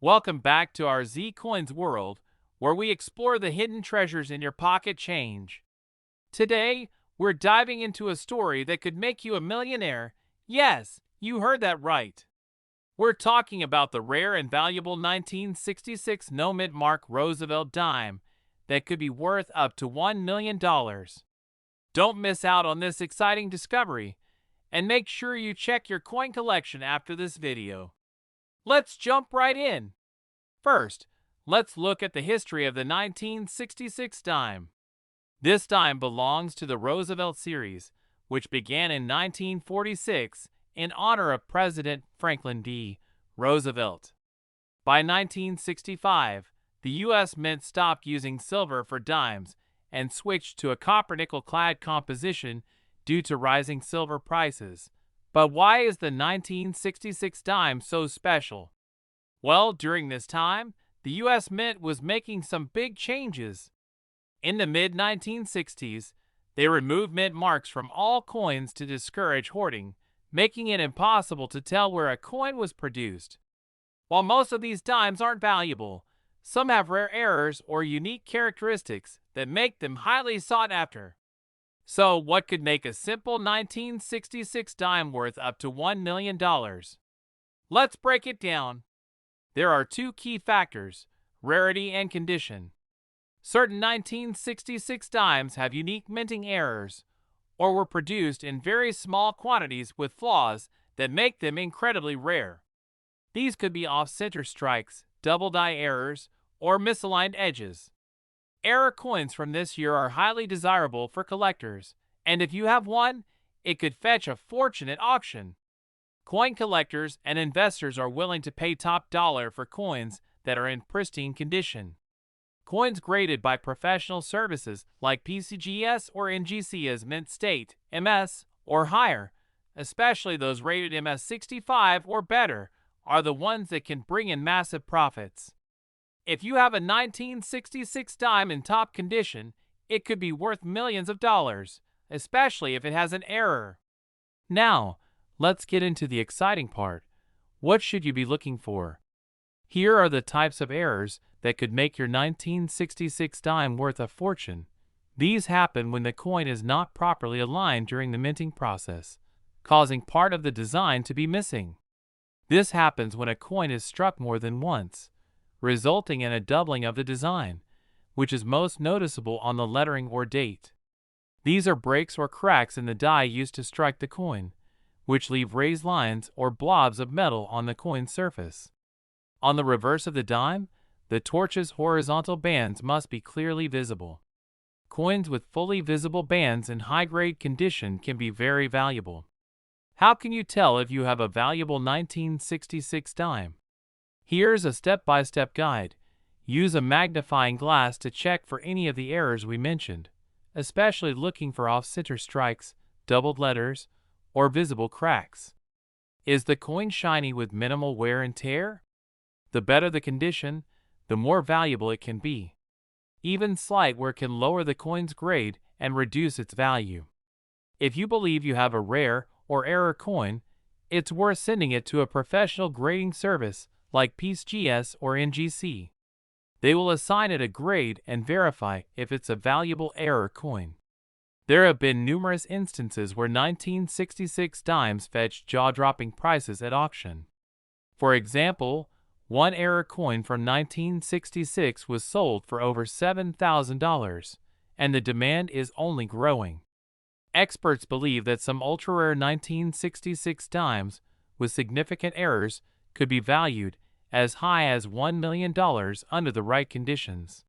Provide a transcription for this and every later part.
Welcome back to our Z Coins world, where we explore the hidden treasures in your pocket change. Today, we're diving into a story that could make you a millionaire. Yes, you heard that right. We're talking about the rare and valuable 1966 no-mint mark Roosevelt dime that could be worth up to $1 million. Don't miss out on this exciting discovery, and make sure you check your coin collection after this video. Let's jump right in. First, let's look at the history of the 1966 dime. This dime belongs to the Roosevelt series, which began in 1946 in honor of President Franklin D. Roosevelt. By 1965, the U.S. Mint stopped using silver for dimes and switched to a copper-nickel-clad composition due to rising silver prices. But why is the 1966 dime so special? Well, during this time, the U.S. Mint was making some big changes. In the mid-1960s, they removed mint marks from all coins to discourage hoarding, making it impossible to tell where a coin was produced. While most of these dimes aren't valuable, some have rare errors or unique characteristics that make them highly sought after. So, what could make a simple 1966 dime worth up to $1 million? Let's break it down. There are two key factors: rarity and condition. Certain 1966 dimes have unique minting errors, or were produced in very small quantities with flaws that make them incredibly rare. These could be off-center strikes, double die errors, or misaligned edges. Error coins from this year are highly desirable for collectors, and if you have one, it could fetch a fortune at auction. Coin collectors and investors are willing to pay top dollar for coins that are in pristine condition. Coins graded by professional services like PCGS or NGC as mint state, MS, or higher, especially those rated MS 65 or better, are the ones that can bring in massive profits. If you have a 1966 dime in top condition, it could be worth millions of dollars, especially if it has an error. Now, let's get into the exciting part. What should you be looking for? Here are the types of errors that could make your 1966 dime worth a fortune. These happen when the coin is not properly aligned during the minting process, causing part of the design to be missing. This happens when a coin is struck more than once, resulting in a doubling of the design, which is most noticeable on the lettering or date. These are breaks or cracks in the die used to strike the coin, which leave raised lines or blobs of metal on the coin's surface. On the reverse of the dime, the torch's horizontal bands must be clearly visible. Coins with fully visible bands in high-grade condition can be very valuable. How can you tell if you have a valuable 1966 dime? Here's a step-by-step guide. Use a magnifying glass to check for any of the errors we mentioned, especially looking for off-center strikes, doubled letters, or visible cracks. Is the coin shiny with minimal wear and tear? The better the condition, the more valuable it can be. Even slight wear can lower the coin's grade and reduce its value. If you believe you have a rare or error coin, it's worth sending it to a professional grading service like PCGS or NGC. They will assign it a grade and verify if it's a valuable error coin. There have been numerous instances where 1966 dimes fetched jaw-dropping prices at auction. For example, one error coin from 1966 was sold for over $7,000, and the demand is only growing. Experts believe that some ultra-rare 1966 dimes with significant errors could be valued as high as $1 million under the right conditions.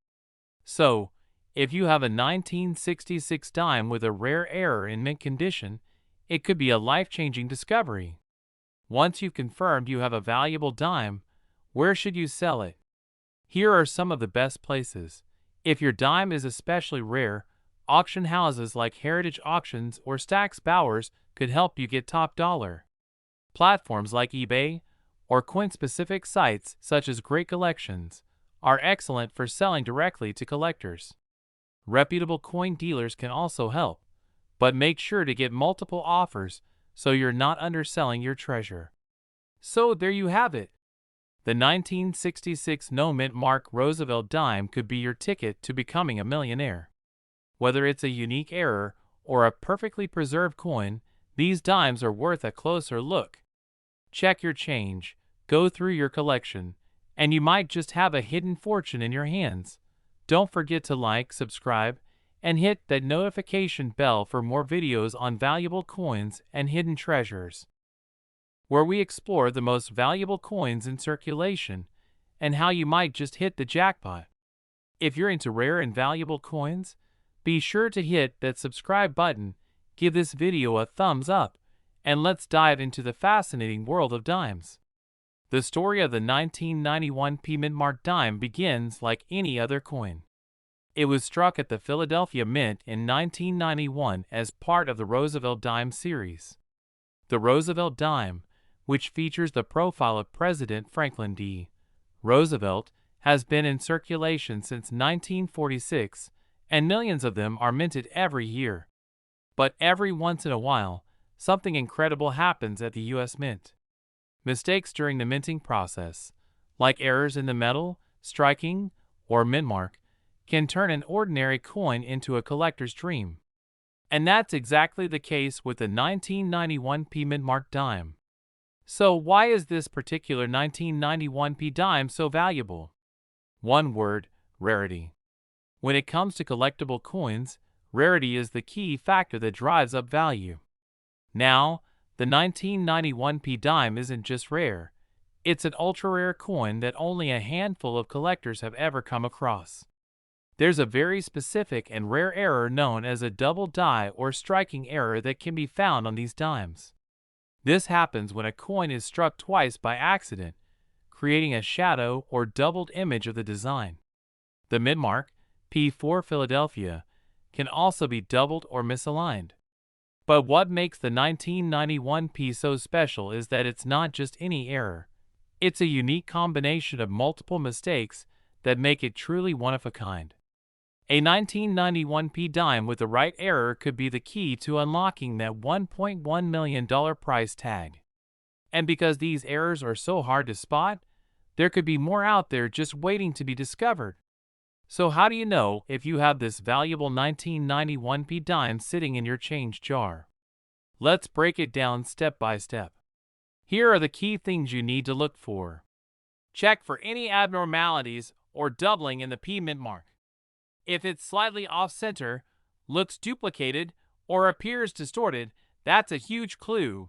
So, if you have a 1966 dime with a rare error in mint condition, it could be a life-changing discovery. Once you've confirmed you have a valuable dime, where should you sell it? Here are some of the best places. If your dime is especially rare, auction houses like Heritage Auctions or Stack's Bowers could help you get top dollar. Platforms like eBay or coin-specific sites such as Great Collections are excellent for selling directly to collectors. Reputable coin dealers can also help, but make sure to get multiple offers so you're not underselling your treasure. So there you have it. The 1966 no-mint mark Roosevelt dime could be your ticket to becoming a millionaire. Whether it's a unique error or a perfectly preserved coin, these dimes are worth a closer look. Check your change, go through your collection, and you might just have a hidden fortune in your hands. Don't forget to like, subscribe, and hit that notification bell for more videos on valuable coins and hidden treasures, where we explore the most valuable coins in circulation and how you might just hit the jackpot. If you're into rare and valuable coins, be sure to hit that subscribe button, give this video a thumbs up, and let's dive into the fascinating world of dimes. The story of the 1991 P Mint Mark dime begins like any other coin. It was struck at the Philadelphia Mint in 1991 as part of the Roosevelt dime series. The Roosevelt dime, which features the profile of President Franklin D. Roosevelt, has been in circulation since 1946, and millions of them are minted every year. But every once in a while, something incredible happens at the U.S. Mint. Mistakes during the minting process, like errors in the metal, striking, or mint mark, can turn an ordinary coin into a collector's dream. And that's exactly the case with the 1991 P Mint Mark dime. So why is this particular 1991 P dime so valuable? One word: rarity. When it comes to collectible coins, rarity is the key factor that drives up value. Now, the 1991 P dime isn't just rare, it's an ultra-rare coin that only a handful of collectors have ever come across. There's a very specific and rare error known as a double die or striking error that can be found on these dimes. This happens when a coin is struck twice by accident, creating a shadow or doubled image of the design. The mint mark, P4 Philadelphia, can also be doubled or misaligned. But what makes the 1991 P so special is that it's not just any error. It's a unique combination of multiple mistakes that make it truly one of a kind. A 1991 P dime with the right error could be the key to unlocking that $1.1 million price tag. And because these errors are so hard to spot, there could be more out there just waiting to be discovered. So how do you know if you have this valuable 1991 P dime sitting in your change jar? Let's break it down step by step. Here are the key things you need to look for. Check for any abnormalities or doubling in the P mint mark. If it's slightly off-center, looks duplicated, or appears distorted, that's a huge clue.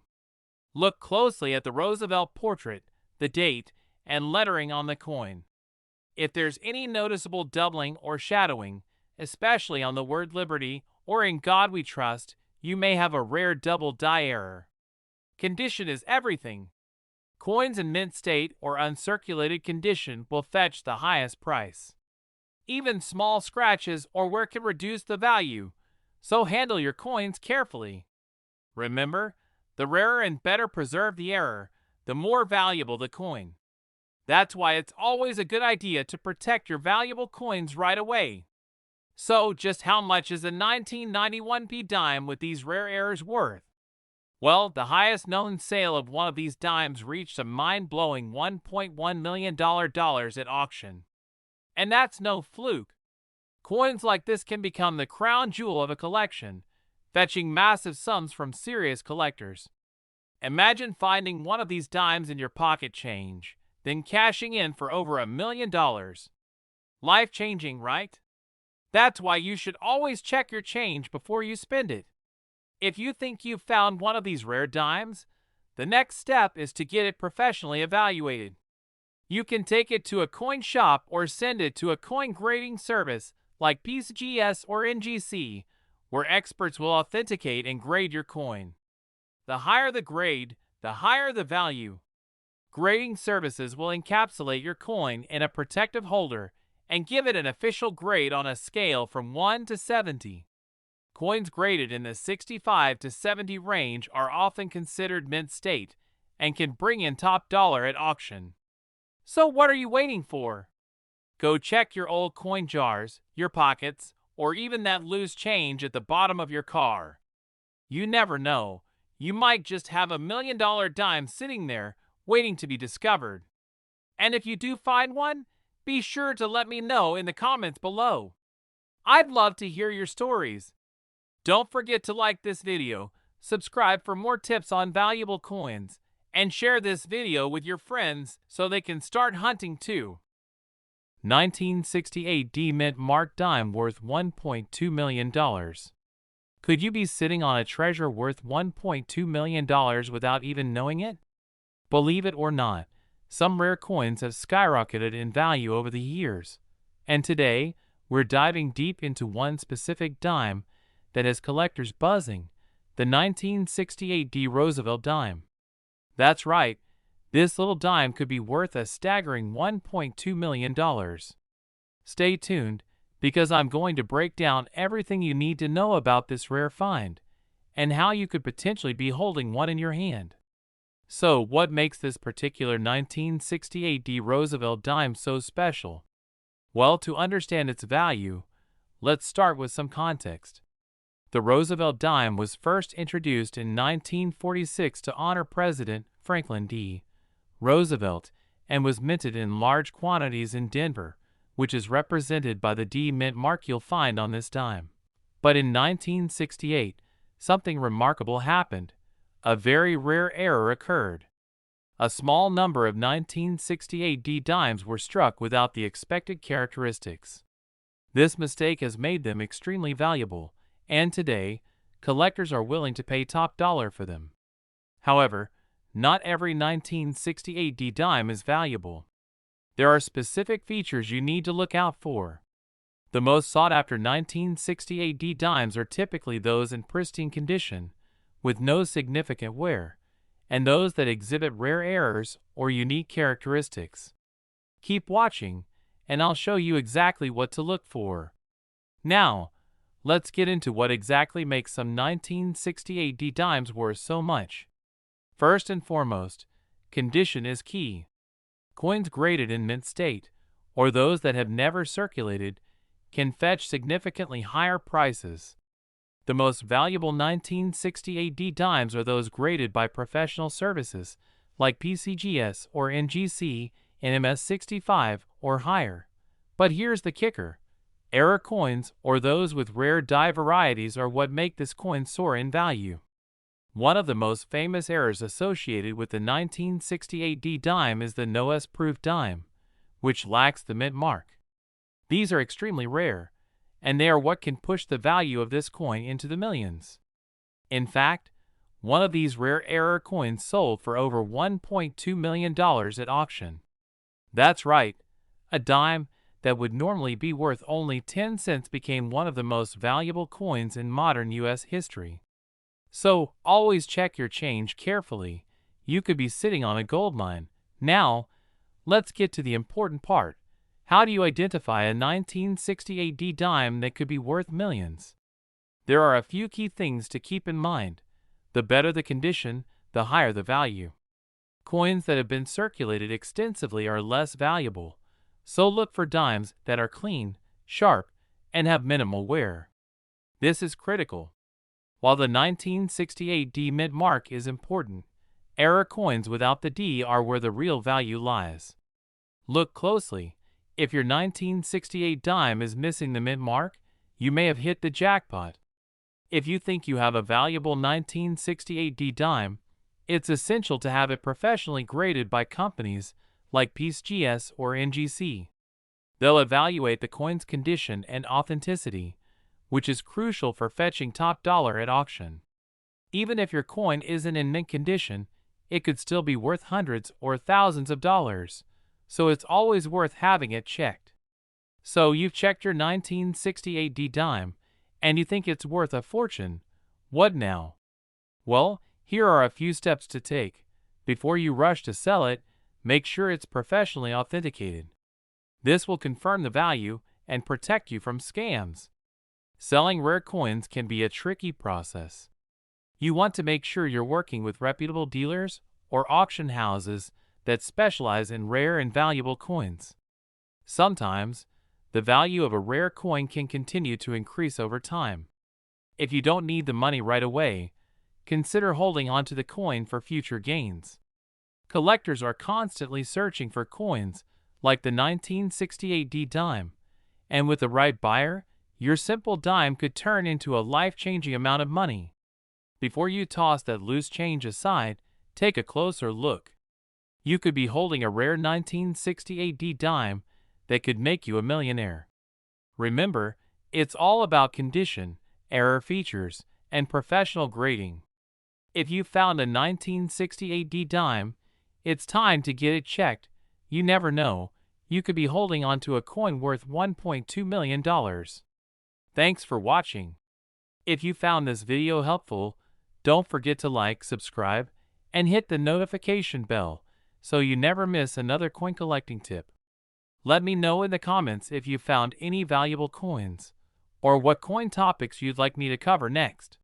Look closely at the Roosevelt portrait, the date, and lettering on the coin. If there's any noticeable doubling or shadowing, especially on the word Liberty or In God We Trust, you may have a rare double die error. Condition is everything. Coins in mint state or uncirculated condition will fetch the highest price. Even small scratches or wear can reduce the value, so handle your coins carefully. Remember, the rarer and better preserved the error, the more valuable the coin. That's why it's always a good idea to protect your valuable coins right away. So, just how much is a 1991 P dime with these rare errors worth? Well, the highest known sale of one of these dimes reached a mind-blowing $1.1 million at auction. And that's no fluke. Coins like this can become the crown jewel of a collection, fetching massive sums from serious collectors. Imagine finding one of these dimes in your pocket change, then cashing in for over $1 million. Life-changing, right? That's why you should always check your change before you spend it. If you think you've found one of these rare dimes, the next step is to get it professionally evaluated. You can take it to a coin shop or send it to a coin grading service like PCGS or NGC, where experts will authenticate and grade your coin. The higher the grade, the higher the value. Grading services will encapsulate your coin in a protective holder and give it an official grade on a scale from 1 to 70. Coins graded in the 65 to 70 range are often considered mint state and can bring in top dollar at auction. So what are you waiting for? Go check your old coin jars, your pockets, or even that loose change at the bottom of your car. You never know. You might just have $1 million dime sitting there waiting to be discovered. And if you do find one, be sure to let me know in the comments below. I'd love to hear your stories. Don't forget to like this video, subscribe for more tips on valuable coins, and share this video with your friends so they can start hunting too. 1968 D Mint Mark dime worth $1.2 million. Could you be sitting on a treasure worth $1.2 million without even knowing it? Believe it or not, some rare coins have skyrocketed in value over the years. And today, we're diving deep into one specific dime that has collectors buzzing, the 1968 D Roosevelt dime. That's right, this little dime could be worth a staggering $1.2 million. Stay tuned, because I'm going to break down everything you need to know about this rare find, and how you could potentially be holding one in your hand. So, what makes this particular 1968 D Roosevelt dime so special? Well, to understand its value, let's start with some context. The Roosevelt dime was first introduced in 1946 to honor President Franklin D. Roosevelt and was minted in large quantities in Denver, which is represented by the D Mint mark you'll find on this dime. But in 1968, something remarkable happened. A very rare error occurred. A small number of 1968 D dimes were struck without the expected characteristics. This mistake has made them extremely valuable, and today, collectors are willing to pay top dollar for them. However, not every 1968 D dime is valuable. There are specific features you need to look out for. The most sought-after 1968 D dimes are typically those in pristine condition, with no significant wear, and those that exhibit rare errors or unique characteristics. Keep watching, and I'll show you exactly what to look for. Now, let's get into what exactly makes some 1968 D dimes worth so much. First and foremost, condition is key. Coins graded in mint state, or those that have never circulated, can fetch significantly higher prices. The most valuable 1968 D dimes are those graded by professional services like PCGS or NGC and MS65 or higher. But here's the kicker. Error coins or those with rare die varieties are what make this coin soar in value. One of the most famous errors associated with the 1968 D dime is the NOS-proof dime, which lacks the mint mark. These are extremely rare, and they are what can push the value of this coin into the millions. In fact, one of these rare error coins sold for over $1.2 million at auction. That's right, a dime that would normally be worth only 10 cents became one of the most valuable coins in modern U.S. history. So, always check your change carefully. You could be sitting on a gold mine. Now, let's get to the important part. How do you identify a 1968 D dime that could be worth millions? There are a few key things to keep in mind. The better the condition, the higher the value. Coins that have been circulated extensively are less valuable, so look for dimes that are clean, sharp, and have minimal wear. This is critical. While the 1968 D mint mark is important, error coins without the D are where the real value lies. Look closely. If your 1968 dime is missing the mint mark, you may have hit the jackpot. If you think you have a valuable 1968 D dime, it's essential to have it professionally graded by companies like PCGS or NGC. They'll evaluate the coin's condition and authenticity, which is crucial for fetching top dollar at auction. Even if your coin isn't in mint condition, it could still be worth hundreds or thousands of dollars, so it's always worth having it checked. So you've checked your 1968 D dime, and you think it's worth a fortune. What now? Well, here are a few steps to take. Before you rush to sell it, make sure it's professionally authenticated. This will confirm the value and protect you from scams. Selling rare coins can be a tricky process. You want to make sure you're working with reputable dealers or auction houses that specialize in rare and valuable coins. Sometimes, the value of a rare coin can continue to increase over time. If you don't need the money right away, consider holding onto the coin for future gains. Collectors are constantly searching for coins like the 1968 D dime, and with the right buyer, your simple dime could turn into a life-changing amount of money. Before you toss that loose change aside, take a closer look. You could be holding a rare 1968 D dime that could make you a millionaire. Remember, it's all about condition, error features, and professional grading. If you found a 1968 D dime, it's time to get it checked. You never know, you could be holding onto a coin worth $1.2 million. Thanks for watching. If you found this video helpful, don't forget to like, subscribe, and hit the notification bell so you never miss another coin collecting tip. Let me know in the comments if you found any valuable coins, or what coin topics you'd like me to cover next.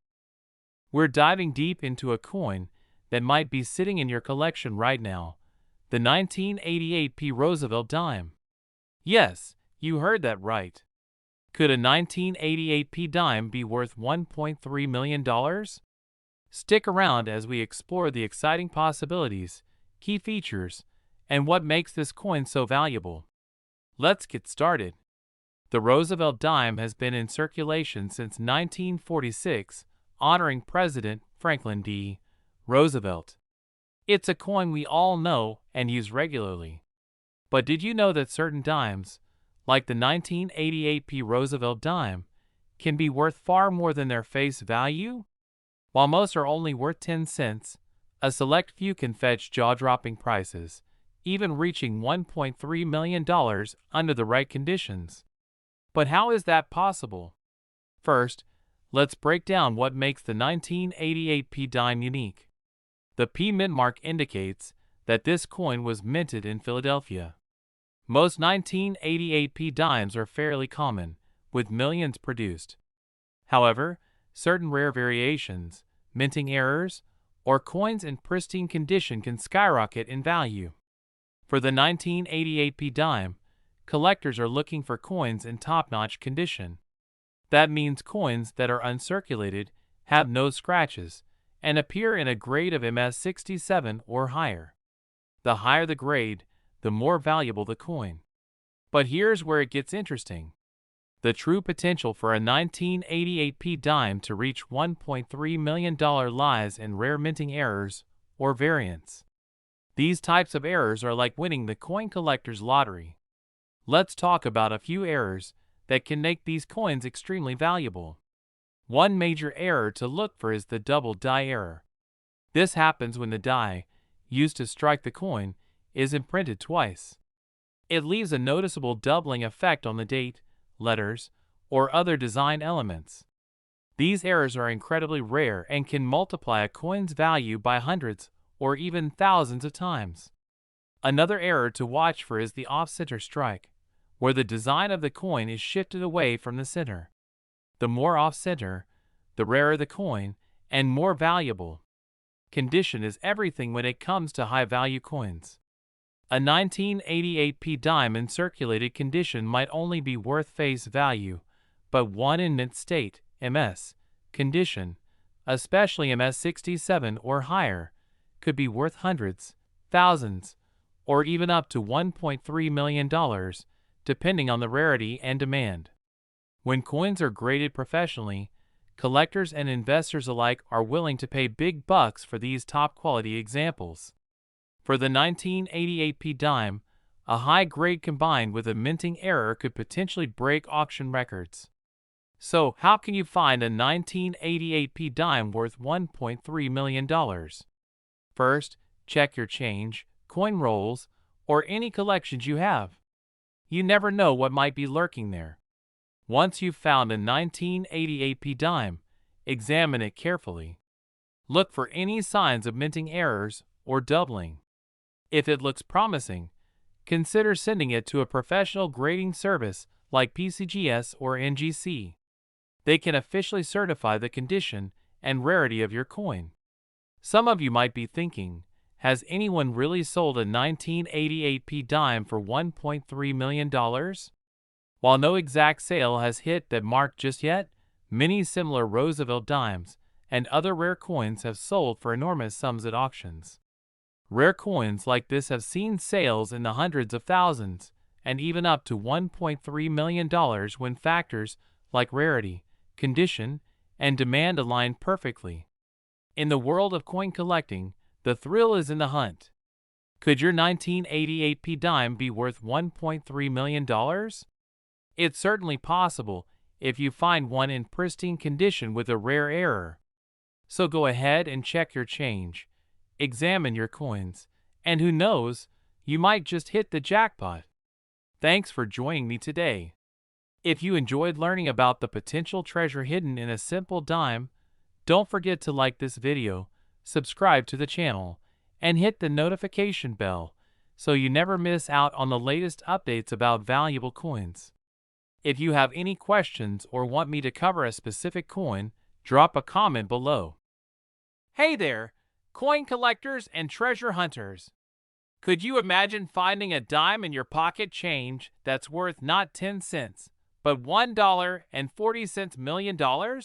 We're diving deep into a coin that might be sitting in your collection right now, the 1988 P Roosevelt dime. Yes, you heard that right. Could a 1988 P dime be worth $1.3 million? Stick around as we explore the exciting possibilities, key features, and what makes this coin so valuable. Let's get started. The Roosevelt dime has been in circulation since 1946, honoring President Franklin D. Roosevelt. It's a coin we all know and use regularly. But did you know that certain dimes, like the 1988 P Roosevelt dime, can be worth far more than their face value? While most are only worth 10 cents, a select few can fetch jaw-dropping prices, even reaching $1.3 million under the right conditions. But how is that possible? First, let's break down what makes the 1988 P dime unique. The P mint mark indicates that this coin was minted in Philadelphia. Most 1988 P dimes are fairly common, with millions produced. However, certain rare variations, minting errors, or coins in pristine condition can skyrocket in value. For the 1988 P dime, collectors are looking for coins in top-notch condition. That means coins that are uncirculated, have no scratches, and appear in a grade of MS67 or higher. The higher the grade, the more valuable the coin. But here's where it gets interesting. The true potential for a 1988 P dime to reach $1.3 million lies in rare minting errors or variants. These types of errors are like winning the coin collector's lottery. Let's talk about a few errors that can make these coins extremely valuable. One major error to look for is the double die error. This happens when the die, used to strike the coin, is imprinted twice. It leaves a noticeable doubling effect on the date, letters, or other design elements. These errors are incredibly rare and can multiply a coin's value by hundreds or even thousands of times. Another error to watch for is the off-center strike, where the design of the coin is shifted away from the center. The more off-center, the rarer the coin, and more valuable. Condition is everything when it comes to high-value coins. A 1988 P dime in circulated condition might only be worth face value, but one in mint state, MS, condition, especially MS67 or higher, could be worth hundreds, thousands, or even up to $1.3 million, depending on the rarity and demand. When coins are graded professionally, collectors and investors alike are willing to pay big bucks for these top-quality examples. For the 1988 P dime, a high grade combined with a minting error could potentially break auction records. So, how can you find a 1988 P dime worth $1.3 million? First, check your change, coin rolls, or any collections you have. You never know what might be lurking there. Once you've found a 1988 P dime, examine it carefully. Look for any signs of minting errors or doubling. If it looks promising, consider sending it to a professional grading service like PCGS or NGC. They can officially certify the condition and rarity of your coin. Some of you might be thinking, has anyone really sold a 1988 P dime for $1.3 million? While no exact sale has hit that mark just yet, many similar Roosevelt dimes and other rare coins have sold for enormous sums at auctions. Rare coins like this have seen sales in the hundreds of thousands, and even up to $1.3 million when factors like rarity, condition, and demand align perfectly. In the world of coin collecting, the thrill is in the hunt. Could your 1988 P dime be worth $1.3 million? It's certainly possible if you find one in pristine condition with a rare error. So go ahead and check your change, examine your coins, and who knows, you might just hit the jackpot. Thanks for joining me today. If you enjoyed learning about the potential treasure hidden in a simple dime, don't forget to like this video, subscribe to the channel, and hit the notification bell so you never miss out on the latest updates about valuable coins. If you have any questions or want me to cover a specific coin, drop a comment below. Hey there, coin collectors and treasure hunters! Could you imagine finding a dime in your pocket change that's worth not 10 cents, but $1.40 million?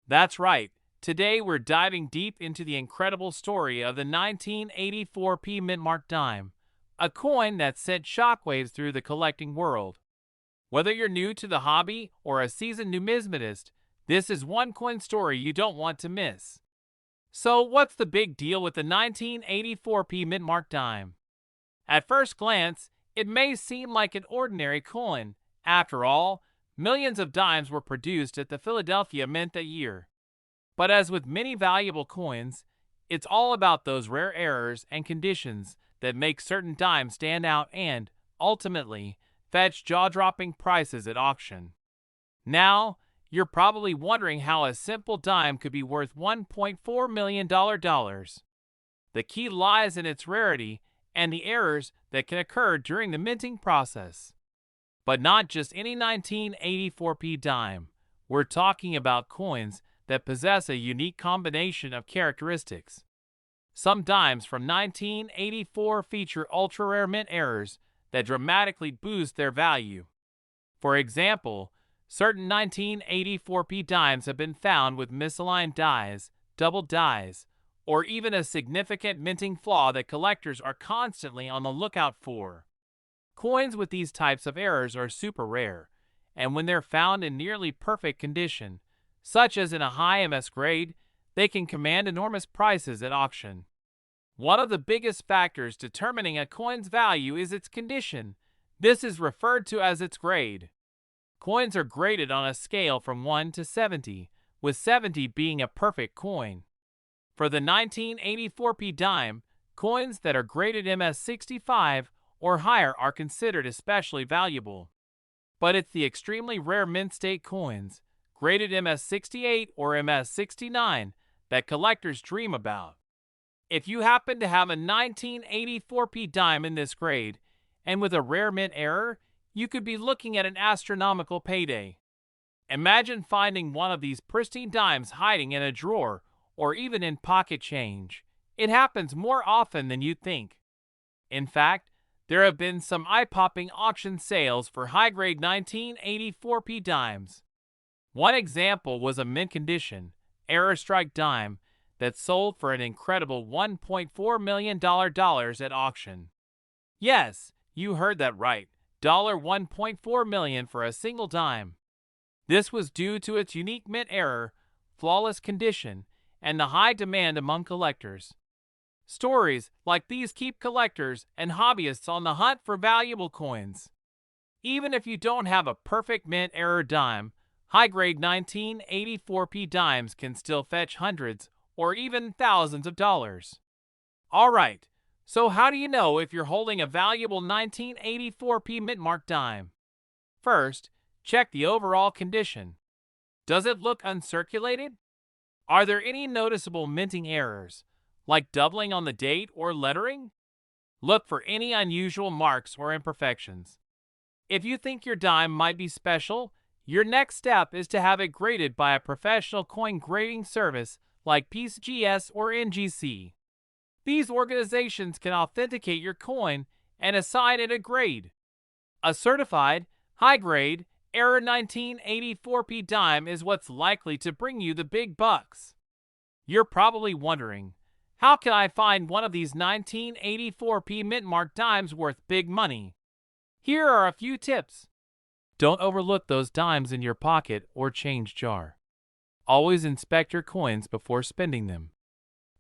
That's right. Today we're diving deep into the incredible story of the 1984 P Mint Mark dime, a coin that sent shockwaves through the collecting world. Whether you're new to the hobby or a seasoned numismatist, this is one coin story you don't want to miss. So what's the big deal with the 1984 P Mint Mark dime? At first glance, it may seem like an ordinary coin. After all, millions of dimes were produced at the Philadelphia Mint that year. But as with many valuable coins, it's all about those rare errors and conditions that make certain dimes stand out and, ultimately, fetch jaw-dropping prices at auction. Now, you're probably wondering how a simple dime could be worth $1.4 million. The key lies in its rarity and the errors that can occur during the minting process. But not just any 1984 P dime. We're talking about coins that possess a unique combination of characteristics. Some dimes from 1984 feature ultra-rare mint errors that dramatically boost their value. For example, certain 1984 P dimes have been found with misaligned dies, double dies, or even a significant minting flaw that collectors are constantly on the lookout for. Coins with these types of errors are super rare, and when they're found in nearly perfect condition, such as in a high MS grade, they can command enormous prices at auction. One of the biggest factors determining a coin's value is its condition. This is referred to as its grade. Coins are graded on a scale from 1 to 70, with 70 being a perfect coin. For the 1984 P dime, coins that are graded MS 65 or higher are considered especially valuable. But it's the extremely rare mint state coins, graded MS 68 or MS 69, that collectors dream about. If you happen to have a 1984 P dime in this grade, and with a rare mint error, you could be looking at an astronomical payday. Imagine finding one of these pristine dimes hiding in a drawer or even in pocket change. It happens more often than you'd think. In fact, there have been some eye-popping auction sales for high-grade 1984 P dimes. One example was a mint condition, error strike dime that sold for an incredible $1.4 million at auction. Yes, you heard that right, $1.4 million for a single dime. This was due to its unique mint error, flawless condition, and the high demand among collectors. Stories like these keep collectors and hobbyists on the hunt for valuable coins. Even if you don't have a perfect mint error dime, high-grade 1984 P dimes can still fetch hundreds or even thousands of dollars. Alright, so how do you know if you're holding a valuable 1984 P Mint Mark dime? First, check the overall condition. Does it look uncirculated? Are there any noticeable minting errors, like doubling on the date or lettering? Look for any unusual marks or imperfections. If you think your dime might be special, your next step is to have it graded by a professional coin grading service like PCGS or NGC. These organizations can authenticate your coin and assign it a grade. A certified, high-grade, error 1984 P dime is what's likely to bring you the big bucks. You're probably wondering, How can I find one of these 1984p mint-marked dimes worth big money? Here are a few tips. Don't overlook those dimes in your pocket or change jar. Always inspect your coins before spending them.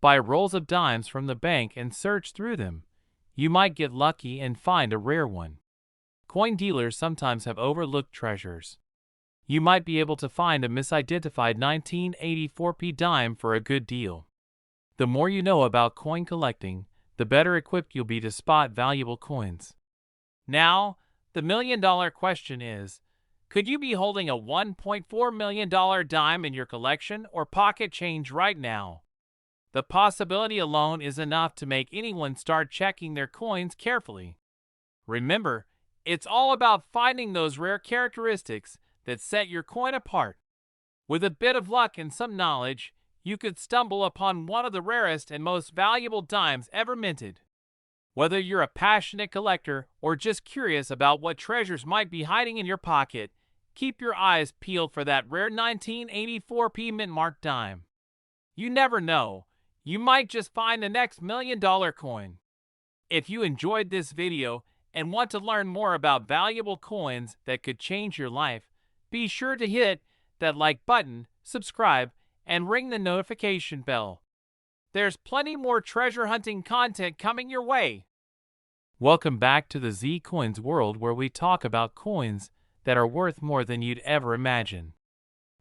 Buy rolls of dimes from the bank and search through them. You might get lucky and find a rare one. Coin dealers sometimes have overlooked treasures. You might be able to find a misidentified 1984p dime for a good deal. The more you know about coin collecting, the better equipped you'll be to spot valuable coins. Now, the million-dollar question is, could you be holding a $1.4 million dime in your collection or pocket change right now? The possibility alone is enough to make anyone start checking their coins carefully. Remember, it's all about finding those rare characteristics that set your coin apart. With a bit of luck and some knowledge, you could stumble upon one of the rarest and most valuable dimes ever minted. Whether you're a passionate collector or just curious about what treasures might be hiding in your pocket, keep your eyes peeled for that rare 1984p mint-marked dime. You never know, you might just find the next million-dollar coin. If you enjoyed this video and want to learn more about valuable coins that could change your life, be sure to hit that like button, subscribe, and ring the notification bell. There's plenty more treasure hunting content coming your way. Welcome back to the Z Coins world, where we talk about coins that are worth more than you'd ever imagine.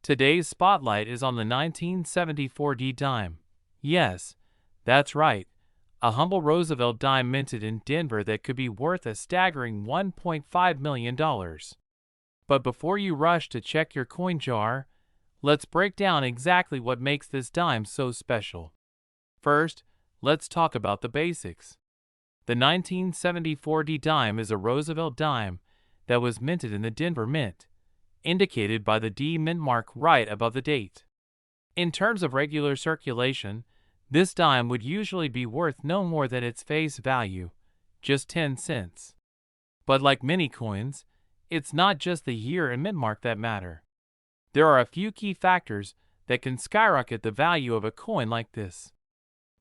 Today's spotlight is on the 1974 D dime. Yes, that's right, a humble Roosevelt dime minted in Denver that could be worth a staggering $1.5 million. But before you rush to check your coin jar, let's break down exactly what makes this dime so special. First, let's talk about the basics. The 1974 D dime is a Roosevelt dime that was minted in the Denver Mint, indicated by the D mint mark right above the date. In terms of regular circulation, this dime would usually be worth no more than its face value, just 10 cents. But like many coins, it's not just the year and mint mark that matter. There are a few key factors that can skyrocket the value of a coin like this.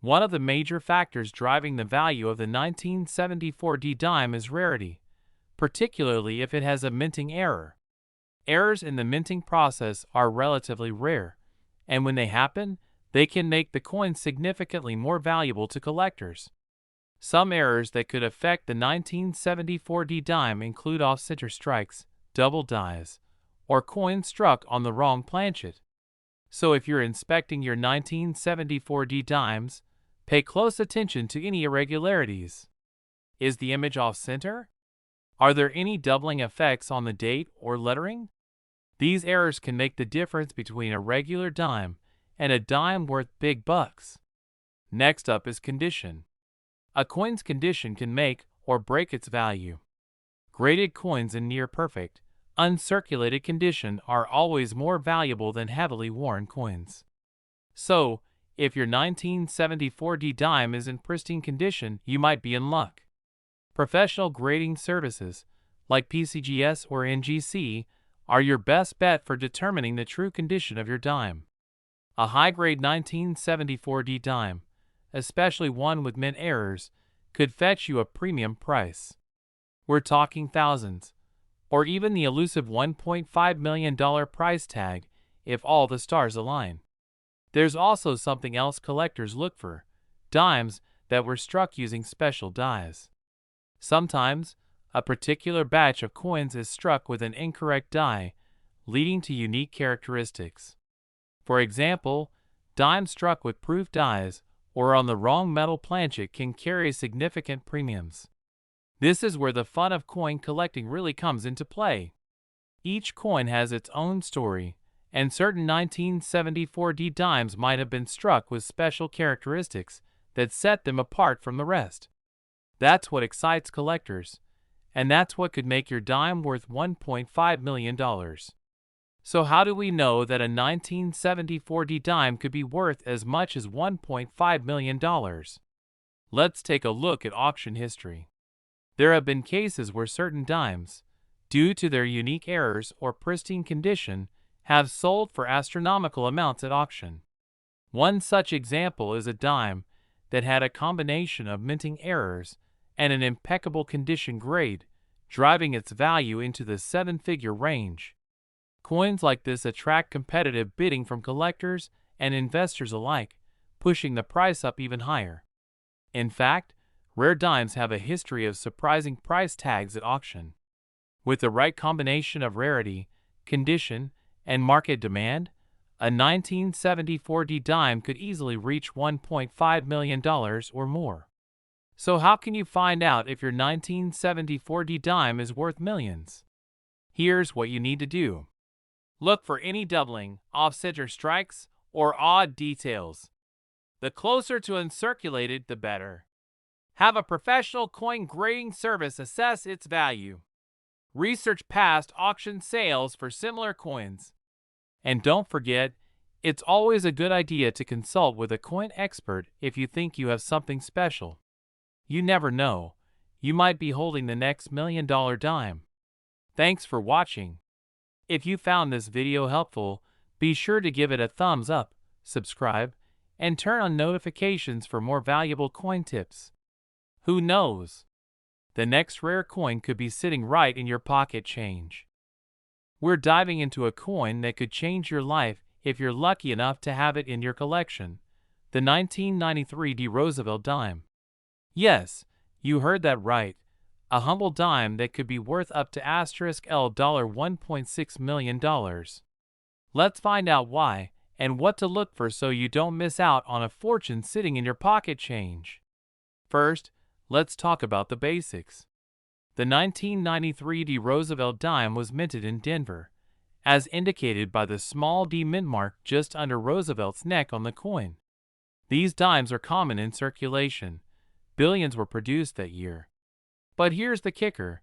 One of the major factors driving the value of the 1974 D dime is rarity, particularly if it has a minting error. Errors in the minting process are relatively rare, and when they happen, they can make the coin significantly more valuable to collectors. Some errors that could affect the 1974 D dime include off-center strikes, double dies, or coins struck on the wrong planchet. So if you're inspecting your 1974 D dimes, pay close attention to any irregularities. Is the image off-center? Are there any doubling effects on the date or lettering? These errors can make the difference between a regular dime and a dime worth big bucks. Next up is condition. A coin's condition can make or break its value. Graded coins in near-perfect, uncirculated condition are always more valuable than heavily worn coins. So, if your 1974 D dime is in pristine condition, you might be in luck. Professional grading services, like PCGS or NGC, are your best bet for determining the true condition of your dime. A high-grade 1974 D dime, especially one with mint errors, could fetch you a premium price. We're talking thousands, or even the elusive $1.5 million price tag if all the stars align. There's also something else collectors look for: dimes that were struck using special dies. Sometimes, a particular batch of coins is struck with an incorrect die, leading to unique characteristics. For example, dimes struck with proof dies or on the wrong metal planchet can carry significant premiums. This is where the fun of coin collecting really comes into play. Each coin has its own story, and certain 1974 D dimes might have been struck with special characteristics that set them apart from the rest. That's what excites collectors, and that's what could make your dime worth $1.5 million. So how do we know that a 1974 D dime could be worth as much as $1.5 million? Let's take a look at auction history. There have been cases where certain dimes, due to their unique errors or pristine condition, have sold for astronomical amounts at auction. One such example is a dime that had a combination of minting errors and an impeccable condition grade, driving its value into the seven-figure range. Coins like this attract competitive bidding from collectors and investors alike, pushing the price up even higher. In fact, rare dimes have a history of surprising price tags at auction. With the right combination of rarity, condition, and market demand, a 1974 D dime could easily reach $1.5 million or more. So how can you find out if your 1974 D dime is worth millions? Here's what you need to do. Look for any doubling, off-center strikes, or odd details. The closer to uncirculated, the better. Have a professional coin grading service assess its value. Research past auction sales for similar coins. And don't forget, it's always a good idea to consult with a coin expert if you think you have something special. You never know, you might be holding the next $1 million dime. Thanks for watching. If you found this video helpful, be sure to give it a thumbs up, subscribe, and turn on notifications for more valuable coin tips. Who knows? The next rare coin could be sitting right in your pocket change. We're diving into a coin that could change your life if you're lucky enough to have it in your collection, the 1993 D Roosevelt dime. Yes, you heard that right, a humble dime that could be worth up to $1.6 million. Let's find out why and what to look for so you don't miss out on a fortune sitting in your pocket change. First, let's talk about the basics. The 1993 D Roosevelt dime was minted in Denver, as indicated by the small D mint mark just under Roosevelt's neck on the coin. These dimes are common in circulation. Billions were produced that year. But here's the kicker.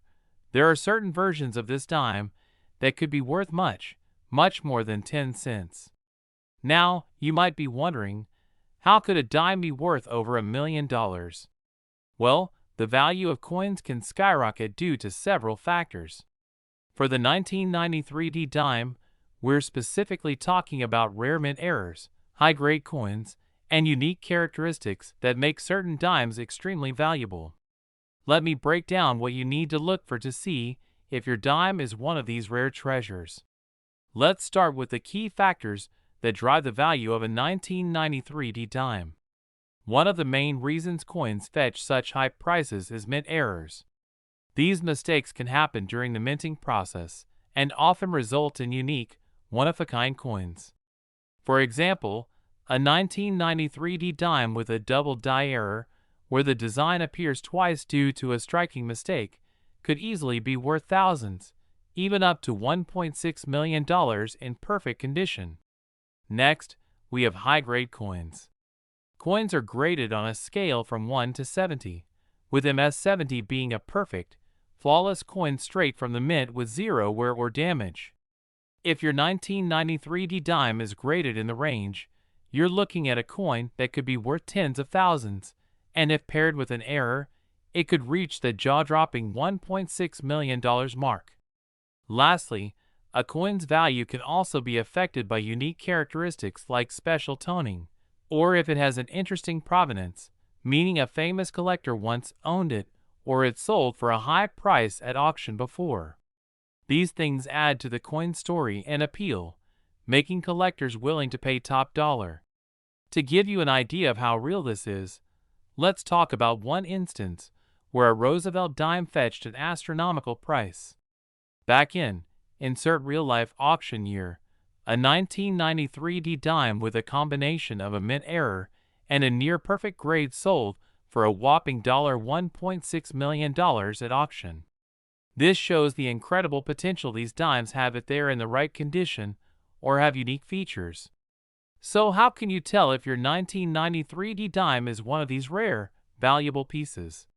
There are certain versions of this dime that could be worth much, much more than 10 cents. Now, you might be wondering, how could a dime be worth over $1 million? Well, the value of coins can skyrocket due to several factors. For the 1993 D dime, we're specifically talking about rare mint errors, high-grade coins, and unique characteristics that make certain dimes extremely valuable. Let me break down what you need to look for to see if your dime is one of these rare treasures. Let's start with the key factors that drive the value of a 1993 D dime. One of the main reasons coins fetch such high prices is mint errors. These mistakes can happen during the minting process and often result in unique, one-of-a-kind coins. For example, a 1993 D dime with a double die error, where the design appears twice due to a striking mistake, could easily be worth thousands, even up to $1.6 million in perfect condition. Next, we have high-grade coins. Coins are graded on a scale from 1 to 70, with MS-70 being a perfect, flawless coin straight from the mint with zero wear or damage. If your 1993 D dime is graded in the range, you're looking at a coin that could be worth tens of thousands, and if paired with an error, it could reach the jaw-dropping $1.6 million mark. Lastly, a coin's value can also be affected by unique characteristics like special toning, or if it has an interesting provenance, meaning a famous collector once owned it, or it sold for a high price at auction before. These things add to the coin's story and appeal, making collectors willing to pay top dollar. To give you an idea of how real this is, let's talk about one instance where a Roosevelt dime fetched an astronomical price. Back in, insert real-life auction year, a 1993 D dime with a combination of a mint error and a near-perfect grade sold for a whopping $1.6 million at auction. This shows the incredible potential these dimes have if they are in the right condition or have unique features. So how can you tell if your 1993 D dime is one of these rare, valuable pieces?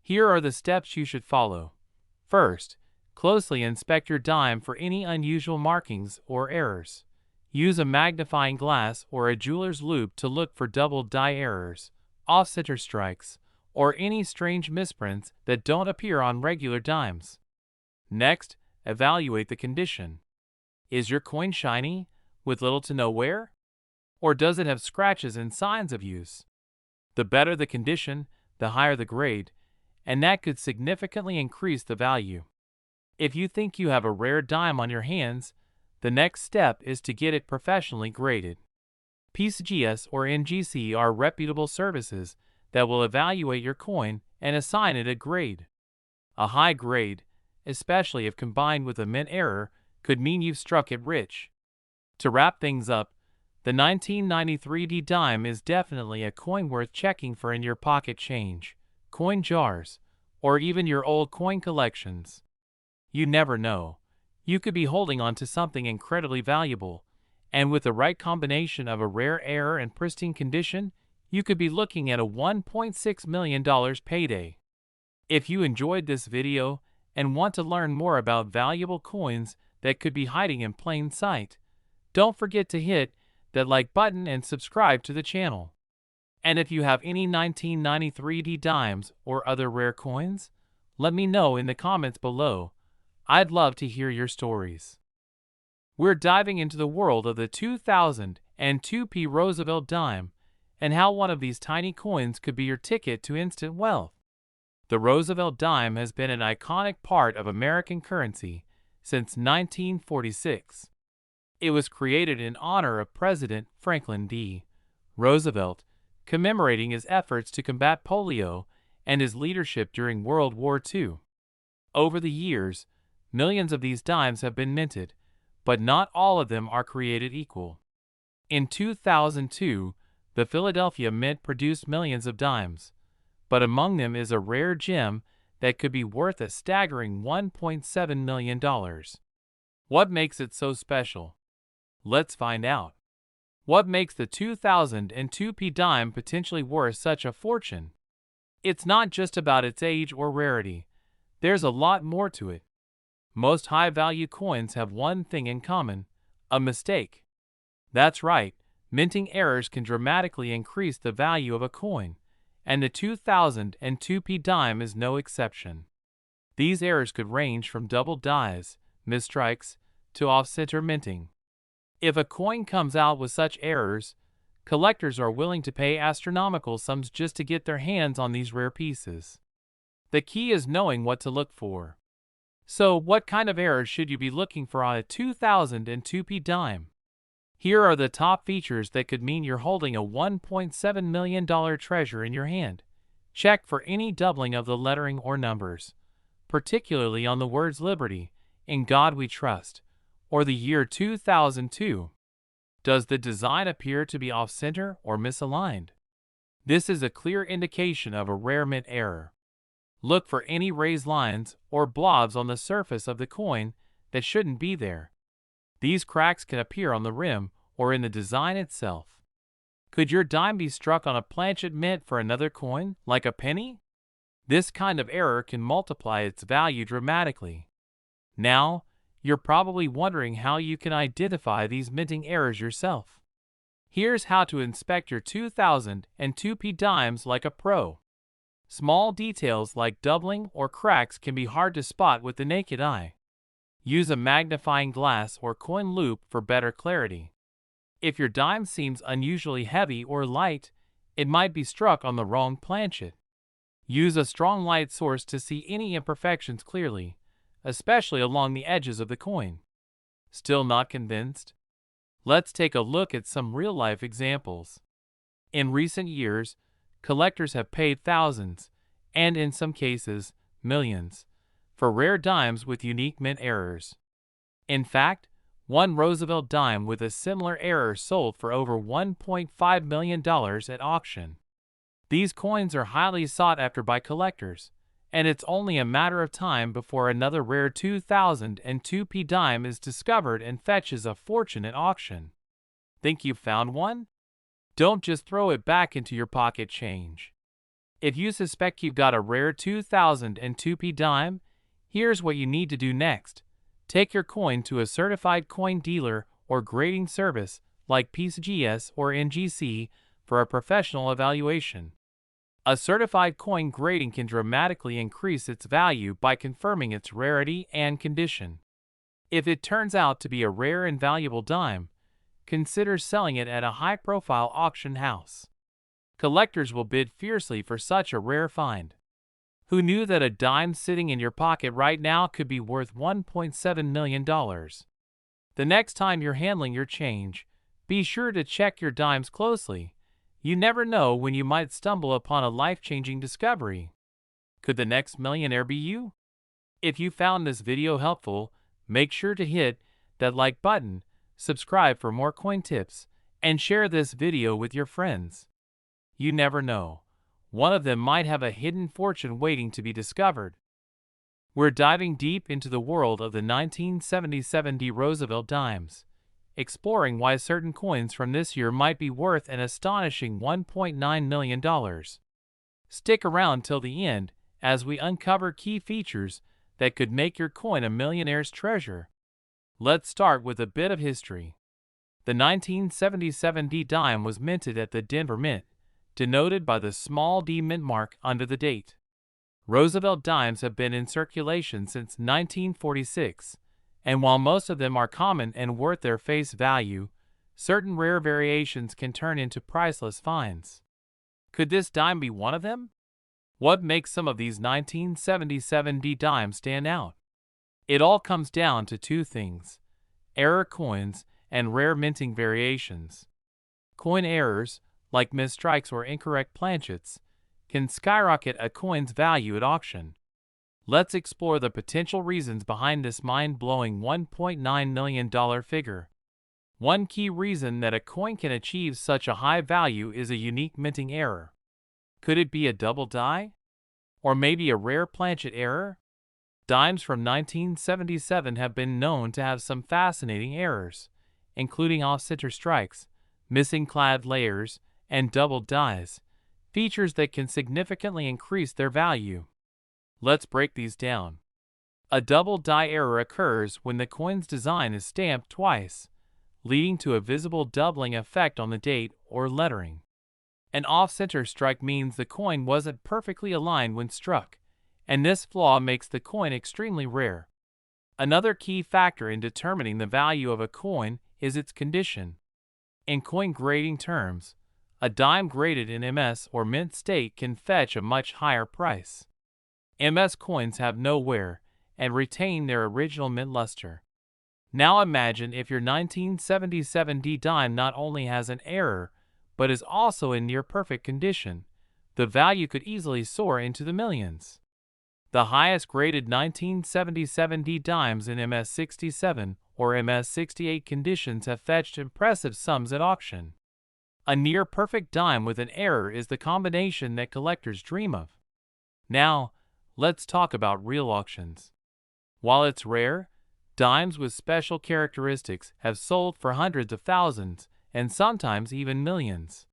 Here are the steps you should follow. First, closely inspect your dime for any unusual markings or errors. Use a magnifying glass or a jeweler's loupe to look for double die errors, off-center strikes, or any strange misprints that don't appear on regular dimes. Next, evaluate the condition. Is your coin shiny, with little to no wear? Or does it have scratches and signs of use? The better the condition, the higher the grade, and that could significantly increase the value. If you think you have a rare dime on your hands, the next step is to get it professionally graded. PCGS or NGC are reputable services that will evaluate your coin and assign it a grade. A high grade, especially if combined with a mint error, could mean you've struck it rich. To wrap things up, the 1993 D dime is definitely a coin worth checking for in your pocket change, coin jars, or even your old coin collections. You never know. You could be holding on to something incredibly valuable, and with the right combination of a rare error and pristine condition, you could be looking at a $1.6 million payday. If you enjoyed this video and want to learn more about valuable coins that could be hiding in plain sight, don't forget to hit that like button and subscribe to the channel. And if you have any 1993 D dimes or other rare coins, let me know in the comments below. I'd love to hear your stories. We're diving into the world of the 2002 P Roosevelt dime and how one of these tiny coins could be your ticket to instant wealth. The Roosevelt dime has been an iconic part of American currency since 1946. It was created in honor of President Franklin D. Roosevelt, commemorating his efforts to combat polio and his leadership during World War II. Over the years, millions of these dimes have been minted, but not all of them are created equal. In 2002, the Philadelphia Mint produced millions of dimes, but among them is a rare gem that could be worth a staggering $1.7 million. What makes it so special? Let's find out. What makes the 2002 P dime potentially worth such a fortune? It's not just about its age or rarity. There's a lot more to it. Most high-value coins have one thing in common: a mistake. That's right, minting errors can dramatically increase the value of a coin, and the 2002 P dime is no exception. These errors could range from double dies, misstrikes, to off-center minting. If a coin comes out with such errors, collectors are willing to pay astronomical sums just to get their hands on these rare pieces. The key is knowing what to look for. So, what kind of errors should you be looking for on a 2002 P dime? Here are the top features that could mean you're holding a $1.7 million treasure in your hand. Check for any doubling of the lettering or numbers, particularly on the words Liberty, In God We Trust, or the year 2002. Does the design appear to be off-center or misaligned? This is a clear indication of a rare mint error. Look for any raised lines or blobs on the surface of the coin that shouldn't be there. These cracks can appear on the rim or in the design itself. Could your dime be struck on a planchet mint for another coin, like a penny? This kind of error can multiply its value dramatically. Now, you're probably wondering how you can identify these minting errors yourself. Here's how to inspect your 2002 P dimes like a pro. Small details like doubling or cracks can be hard to spot with the naked eye. Use a magnifying glass or coin loupe for better clarity. If your dime seems unusually heavy or light, it might be struck on the wrong planchet. Use a strong light source to see any imperfections clearly, especially along the edges of the coin. Still not convinced? Let's take a look at some real-life examples. In recent years, collectors have paid thousands, and in some cases, millions, for rare dimes with unique mint errors. In fact, one Roosevelt dime with a similar error sold for over $1.5 million at auction. These coins are highly sought after by collectors, and it's only a matter of time before another rare 2002 P dime is discovered and fetches a fortune at auction. Think you've found one? Don't just throw it back into your pocket change. If you suspect you've got a rare 2002 P dime, here's what you need to do next. Take your coin to a certified coin dealer or grading service like PCGS or NGC for a professional evaluation. A certified coin grading can dramatically increase its value by confirming its rarity and condition. If it turns out to be a rare and valuable dime, consider selling it at a high-profile auction house. collectors will bid fiercely for such a rare find. Who knew that a dime sitting in your pocket right now could be worth $1.7 million? The next time you're handling your change, be sure to check your dimes closely. You never know when you might stumble upon a life-changing discovery. Could the next millionaire be you? If you found this video helpful, make sure to hit that like button, subscribe for more coin tips, and share this video with your friends. You never know. One of them might have a hidden fortune waiting to be discovered. We're diving deep into the world of the 1977 D Roosevelt dimes, exploring why certain coins from this year might be worth an astonishing $1.9 million. Stick around till the end as we uncover key features that could make your coin a millionaire's treasure. Let's start with a bit of history. The 1977 D dime was minted at the Denver Mint, denoted by the small d mint mark under the date. Roosevelt dimes have been in circulation since 1946, and while most of them are common and worth their face value, certain rare variations can turn into priceless finds. Could this dime be one of them? What makes some of these 1977 D dimes stand out? It all comes down to two things: error coins and rare minting variations. Coin errors, like misstrikes or incorrect planchets, can skyrocket a coin's value at auction. Let's explore the potential reasons behind this mind-blowing $1.9 million figure. One key reason that a coin can achieve such a high value is a unique minting error. Could it be a double die? Or maybe a rare planchet error? Dimes from 1977 have been known to have some fascinating errors, including off-center strikes, missing clad layers, and doubled dies, features that can significantly increase their value. Let's break these down. A double die error occurs when the coin's design is stamped twice, leading to a visible doubling effect on the date or lettering. An off-center strike means the coin wasn't perfectly aligned when struck, and this flaw makes the coin extremely rare. Another key factor in determining the value of a coin is its condition. In coin grading terms, a dime graded in MS or mint state can fetch a much higher price. MS coins have no wear and retain their original mint luster. Now imagine if your 1977 D dime not only has an error, but is also in near-perfect condition. The value could easily soar into the millions. The highest graded 1977 D dimes in MS67 or MS68 conditions have fetched impressive sums at auction. A near-perfect dime with an error is the combination that collectors dream of. Now, let's talk about real auctions. While it's rare, dimes with special characteristics have sold for hundreds of thousands and sometimes even millions.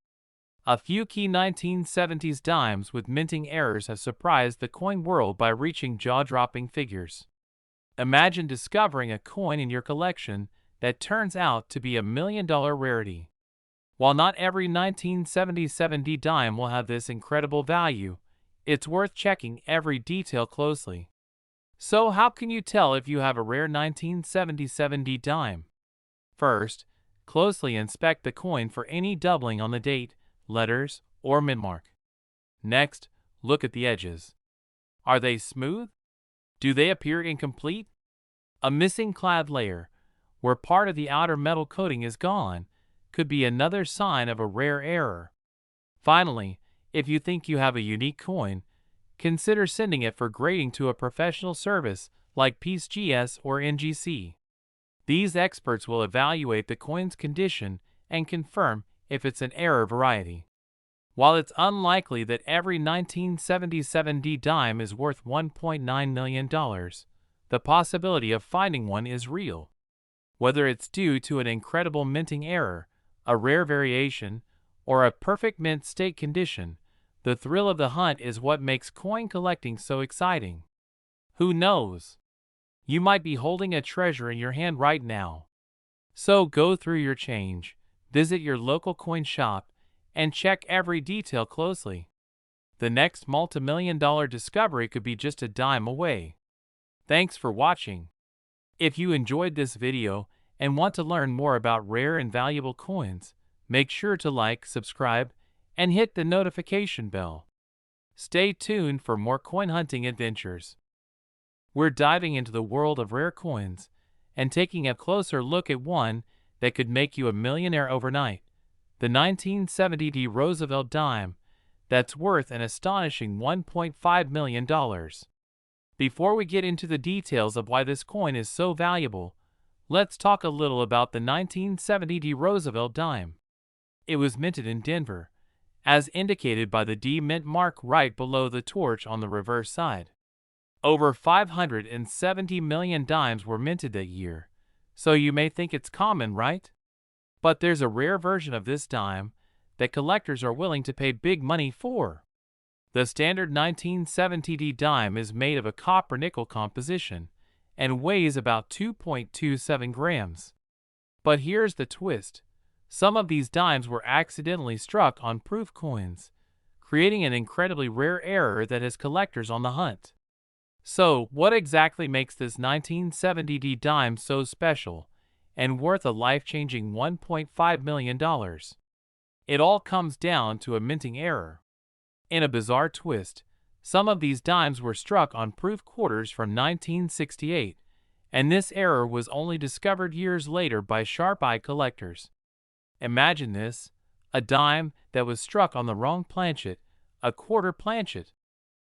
A few key 1970s dimes with minting errors have surprised the coin world by reaching jaw-dropping figures. Imagine discovering a coin in your collection that turns out to be a $1 million rarity. While not every 1977 D dime will have this incredible value, it's worth checking every detail closely. So how can you tell if you have a rare 1977 D dime? First, closely inspect the coin for any doubling on the date, letters, or mint mark. Next, look at the edges. Are they smooth? Do they appear incomplete? A missing clad layer, where part of the outer metal coating is gone, could be another sign of a rare error. Finally, if you think you have a unique coin, consider sending it for grading to a professional service like PGS or NGC. These experts will evaluate the coin's condition and confirm if it's an error variety. While it's unlikely that every 1977 D dime is worth $1.9 million, the possibility of finding one is real. Whether it's due to an incredible minting error, a rare variation, or a perfect mint state condition, the thrill of the hunt is what makes coin collecting so exciting. Who knows? You might be holding a treasure in your hand right now. So go through your change, visit your local coin shop, and check every detail closely. The next multi-million-dollar discovery could be just a dime away. Thanks for watching. If you enjoyed this video and want to learn more about rare and valuable coins, make sure to like, subscribe, and hit the notification bell. Stay tuned for more coin hunting adventures. We're diving into the world of rare coins and taking a closer look at one that could make you a millionaire overnight, the 1970 D Roosevelt dime that's worth an astonishing $1.5 million. Before we get into the details of why this coin is so valuable, let's talk a little about the 1970 D Roosevelt dime. It was minted in Denver, as indicated by the D mint mark right below the torch on the reverse side. Over 570 million dimes were minted that year, so you may think it's common, right? But there's a rare version of this dime that collectors are willing to pay big money for. The standard 1970 D dime is made of a copper-nickel composition and weighs about 2.27 grams. But here's the twist. Some of these dimes were accidentally struck on proof coins, creating an incredibly rare error that has collectors on the hunt. So, what exactly makes this 1970 D dime so special and worth a life-changing $1.5 million? It all comes down to a minting error. In a bizarre twist, some of these dimes were struck on proof quarters from 1968, and this error was only discovered years later by sharp-eyed collectors. Imagine this, a dime that was struck on the wrong planchet, a quarter planchet.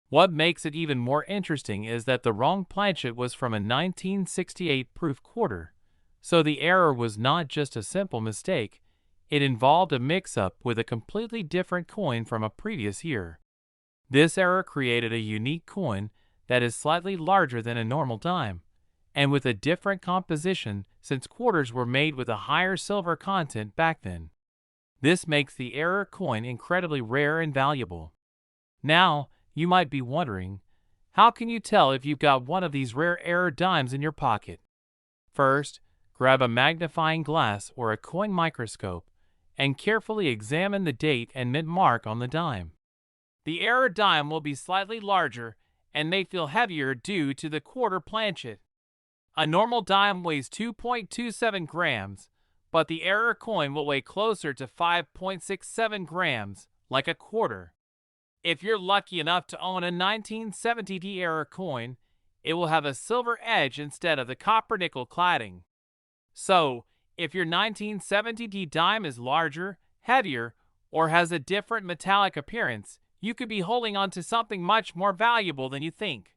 What makes it even more interesting is that the wrong planchet was from a 1968 proof quarter, so the error was not just a simple mistake, it involved a mix-up with a completely different coin from a previous year. This error created a unique coin that is slightly larger than a normal dime, and with a different composition since quarters were made with a higher silver content back then. This makes the error coin incredibly rare and valuable. Now, you might be wondering, how can you tell if you've got one of these rare error dimes in your pocket? First, grab a magnifying glass or a coin microscope and carefully examine the date and mint mark on the dime. The error dime will be slightly larger and may feel heavier due to the quarter planchet. A normal dime weighs 2.27 grams, but the error coin will weigh closer to 5.67 grams, like a quarter. If you're lucky enough to own a 1970 D error coin, it will have a silver edge instead of the copper-nickel cladding. So, if your 1970 D dime is larger, heavier, or has a different metallic appearance, you could be holding on to something much more valuable than you think.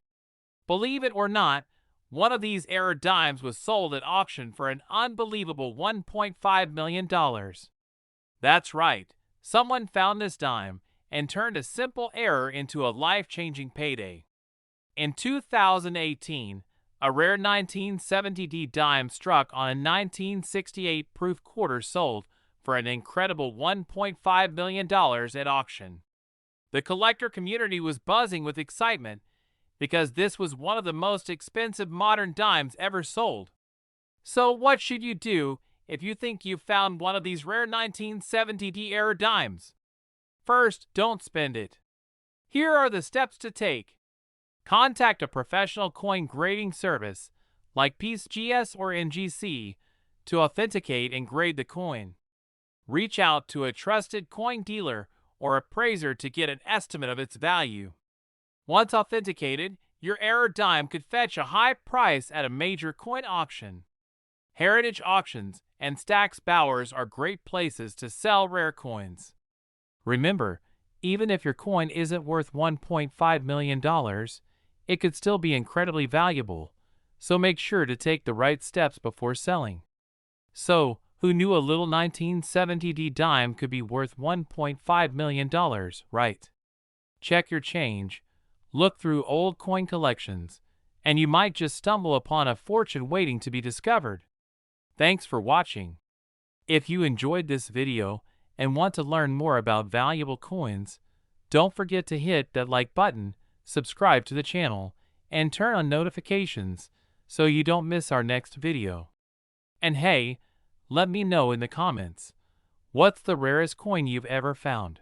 Believe it or not, one of these error dimes was sold at auction for an unbelievable $1.5 million. That's right, someone found this dime and turned a simple error into a life-changing payday. In 2018, a rare 1970 D dime struck on a 1968 proof quarter sold for an incredible $1.5 million at auction. The collector community was buzzing with excitement because this was one of the most expensive modern dimes ever sold. So what should you do if you think you've found one of these rare 1970 D era dimes? First, don't spend it. Here are the steps to take. Contact a professional coin grading service like PGS or NGC to authenticate and grade the coin. Reach out to a trusted coin dealer or appraiser to get an estimate of its value. Once authenticated, your error dime could fetch a high price at a major coin auction. Heritage auctions and Stack's Bowers are great places to sell rare coins. Remember, even if your coin isn't worth $1.5 million, it could still be incredibly valuable, so make sure to take the right steps before selling. So, who knew a little 1970 D dime could be worth $1.5 million, right? Check your change, look through old coin collections, and you might just stumble upon a fortune waiting to be discovered. Thanks for watching. If you enjoyed this video and want to learn more about valuable coins, don't forget to hit that like button, subscribe to the channel, and turn on notifications so you don't miss our next video. And hey, let me know in the comments, what's the rarest coin you've ever found?